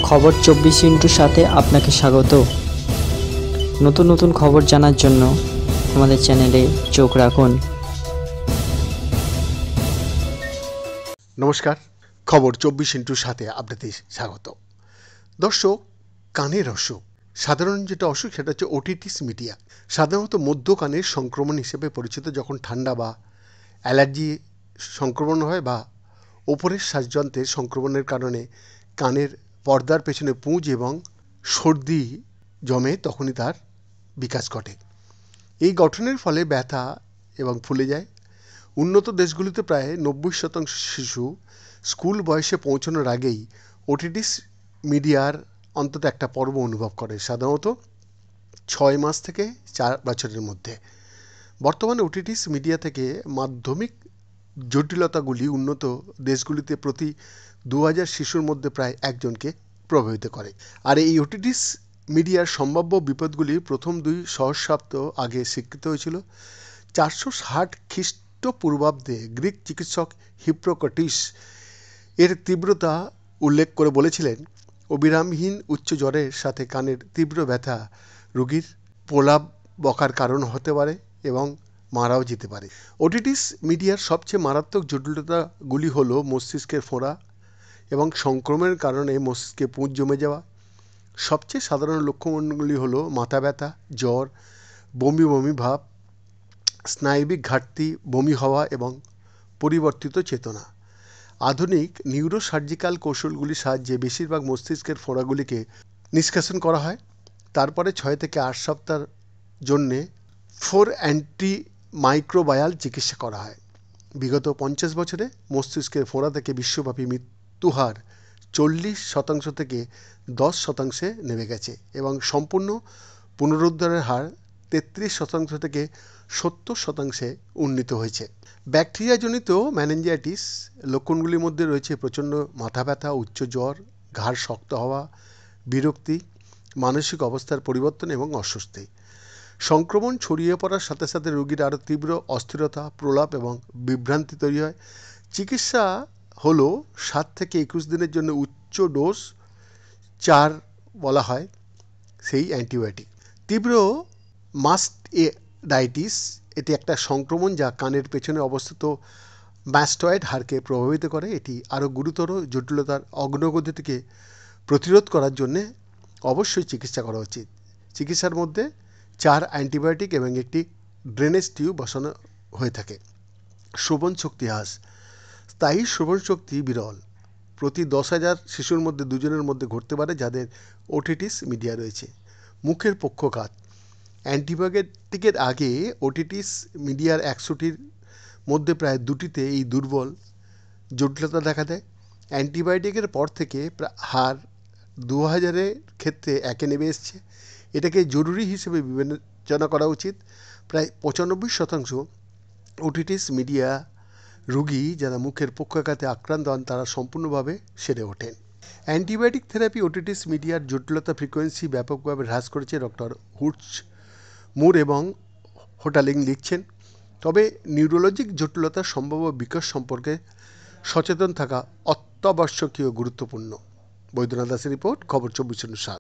খবর 24 সাথে আপনাকে স্বাগত। নতুন নতুন খবর জানার জন্য আমাদের চ্যানেলে চোখ রাখুন। নমস্কার, খবর 24 সাথে আপনাদের স্বাগত। দর্শক, কানের অসুখ, সাধারণ যেটা অসুখ সেটা হচ্ছে ওটিটিস মিডিয়া। সাধারণত মধ্য কানের সংক্রমণ হিসেবে পরিচিত। যখন ঠান্ডা বা অ্যালার্জি সংক্রমণ হয় বা ওপরের শ্বাসযন্ত্রের সংক্রমণের কারণে কানের পর্দার পেছনে পুঁজ এবং সর্দি জমে, তখনই তার বিকাশ ঘটে। এই গঠনের ফলে ব্যথা এবং ফুলে যায়। উন্নত দেশগুলিতে প্রায় 90% শিশু স্কুল বয়সে পৌঁছানোর আগেই ওটিটিস মিডিয়ার অন্তত একটা পর্ব অনুভব করে, সাধারণত 6 মাস থেকে 4 বছরের মধ্যে। বর্তমানে ওটিটিস মিডিয়া থেকে মাধ্যমিক জটিলতাগুলি উন্নত দেশগুলিতে প্রতি 2000 শিশুর মধ্যে প্রায় একজনকে প্রভাবিত করে। আর এই ওটিটিস মিডিয়ার সম্ভাব্য বিপদগুলি প্রথম 2 সহস্রাব্দ আগে স্বীকৃত হয়েছিল। 460 খ্রিস্টপূর্বাব্দে গ্রিক চিকিৎসক হিপ্পোক্রেটিস এর তীব্রতা উল্লেখ করে বলেছিলেন, অবিরামহীন উচ্চ জ্বরের সাথে কানের তীব্র ব্যথা রোগীর প্রলাপ বকার কারণ হতে পারে এবং মারাও যেতে পারে। ওটিটিস মিডিয়ার সবচেয়ে মারাত্মক জটিলতাগুলি হল মস্তিষ্কের ফোঁড়া এবং সংক্রমণের কারণে মস্তিষ্কে পুঁজ জমে যাওয়া। সবচেয়ে সাধারণ লক্ষণগুলি হলো মাথা ব্যথা, জ্বর, বমি বমি ভাব, স্নায়বিক ঘাটতি, বমি হওয়া এবং পরিবর্তিত চেতনা। আধুনিক নিউরোসার্জিক্যাল কৌশলগুলির সাহায্যে বেশিরভাগ মস্তিষ্কের ফোঁড়াগুলিকে নিষ্কাশন করা হয়। তারপরে 6 থেকে 8 সপ্তাহের জন্যে 4 অ্যান্টিমাইক্রোবায়াল চিকিৎসা করা হয়। বিগত 50 বছরে মস্তিষ্কের ফোঁড়া থেকে বিশ্বব্যাপী মৃত্যুহার 40% থেকে 10% নেমে গেছে এবং সম্পূর্ণ পুনরুদ্ধারের হার 33% থেকে 70% উন্নীত হয়েছে। ব্যাকটেরিয়াজনিত মেনিনজাইটিস লক্ষণগুলির মধ্যে রয়েছে প্রচণ্ড মাথা ব্যথা, উচ্চ জ্বর, ঘাড় শক্ত হওয়া, বিরক্তি, মানসিক অবস্থার পরিবর্তন এবং অস্বস্তি। সংক্রমণ ছড়িয়ে পড়ার সাথে সাথে রোগীর আরও তীব্র অস্থিরতা, প্রলাপ এবং বিভ্রান্তি তৈরি হয়। চিকিৎসা হলো 7 থেকে 21 দিনের জন্য উচ্চ ডোজ 4 বলা হয় সেই অ্যান্টিবায়োটিক। তীব্র মাস্টাইটিস, এটি একটা সংক্রমণ যা কানের পেছনে অবস্থিত ম্যাস্টয়েড হাড়কে প্রভাবিত করে। এটি আরও গুরুতর জটিলতার অগ্রগতিকে প্রতিরোধ করার জন্য অবশ্যই চিকিৎসা করা উচিত। চিকিৎসার মধ্যে 4 অ্যান্টিবায়োটিক এবং একটি ড্রেনেজ টিউব বসানো হয়ে থাকে। শ্রবণ শক্তি হ্রাস, স্থায়ী শ্রবণ শক্তি বিরল। প্রতি 10,000 শিশুর মধ্যে 2 জনের মধ্যে ঘটতে পারে যাদের ওটিটিস মিডিয়া রয়েছে। মুখের পক্ষাঘাত, অ্যান্টিবায়োটিকের আগে ওটিটিস মিডিয়ার 100টির মধ্যে প্রায় 2টিতে এই দুর্বল জটিলতা দেখা দেয়। অ্যান্টিবায়োটিকের পর থেকে হার 2000-এর ক্ষেত্রে 1-এ নেমে এসছে। এটাকে জরুরি হিসেবে বিবেচনা করা উচিত। প্রায় 95% ওটিটিস মিডিয়া রোগী যারা মুখের পক্ষাঘাতে আক্রান্ত হন তারা সম্পূর্ণভাবে সেরে ওঠেন। অ্যান্টিবায়োটিক থেরাপি ওটিটিস মিডিয়ার জটিলতা ফ্রিকোয়েন্সি ব্যাপকভাবে হ্রাস করেছে, ডক্টর মুর এবং হোটালিং লিখছেন। তবে নিউরোলজিক জটিলতার সম্ভাব্য বিকাশ সম্পর্কে সচেতন থাকা অত্যাবশ্যকীয় গুরুত্বপূর্ণ। বৈদ্যনাথ দাসের রিপোর্ট, খবর 24/7।